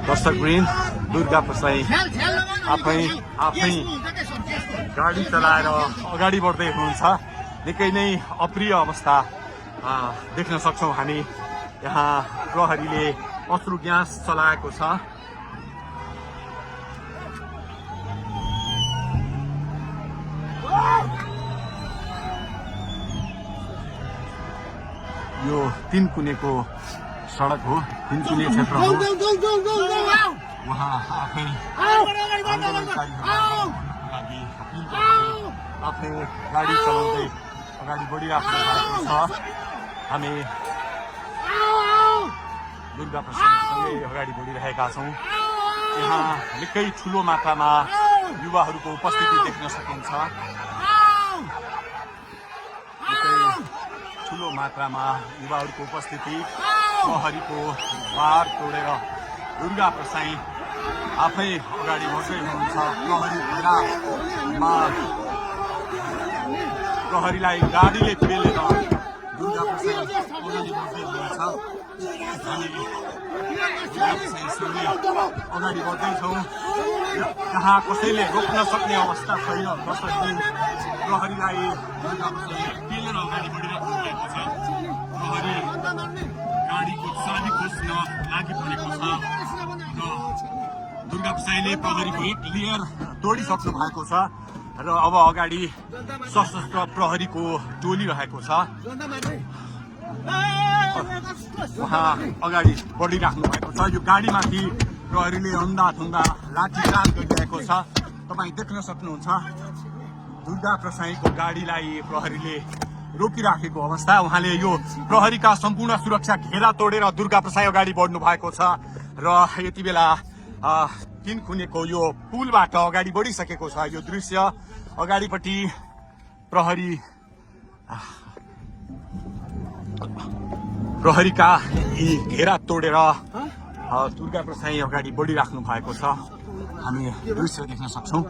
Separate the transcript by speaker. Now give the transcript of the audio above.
Speaker 1: दर्शकवृन्द दुर्गा प्रसाई आफै गाडी चलाएर अगाडि बढ्दै हुनुहुन्छ। निकै नै अप्रिय अवस्था देख्न सक्छौँ हामी। यहाँ प्रहरीले अश्रु ग्यास चलाएको छ। यो तीनकुनेको सडक हो, तीनकुने क्षेत्र हो। उहाँ आफै आफै गाडी चलाउँदै अगाडि बढिराख्नु भएको छ। हामी दुर्गा प्रसादसँगै अगाडि बढिरहेका छौँ। यहाँ निकै ठुलो मात्रामा युवाहरूको उपस्थिति देख्न सकिन्छ। ठुलो मात्रामा युवाहरूको उपस्थिति, प्रहरीको बार तोडेर दुर्गा प्रसाई आफै अगाडि बढ्दै हुनुहुन्छ। प्रहरीलाई गाडीले पेलेर दुर्गा प्रसाई अगाडि बढ्दै हुनुहुन्छ। हामी दुर्गा प्रसाईसँगै अगाडि बढ्दैछौँ। यहाँ कसैले रोक्न सक्ने अवस्था छैन। दर्शकवृन्द प्रहरीलाई दुर्गा प्रसाई पेलेर अगाडि बढिरहेको भएको छ। प्रहरी गाडीको चाबी खोज्न लागि परेको छ र दुर्गा प्रसाईले प्रहरीको एक लेयर तोडिसक्नु भएको छ र अब अगाडि सशस्त्र प्रहरीको टोली रहेको छ। उहाँ अगाडि बढिराख्नु भएको छ। यो गाडीमाथि प्रहरीले अन्धाधुन्दा लाठीचार्ज गरिरहेको छ। तपाईँ देख्न सक्नुहुन्छ दुर्गा प्रसाईको गाडीलाई प्रहरीले रोकिराखेको अवस्था। उहाँले यो प्रहरीका सम्पूर्ण सुरक्षा घेरा तोडेर दुर्गा प्रसाई अगाडि बढ्नु भएको छ र यति बेला तीनकुनेको यो पुलबाट अगाडि बढिसकेको छ। यो दृश्य अगाडिपट्टि प्रहरीका यी घेरा तोडेर दुर्गा प्रसाई अगाडि बढिराख्नु भएको छ। हामी दृश्य देख्न सक्छौँ।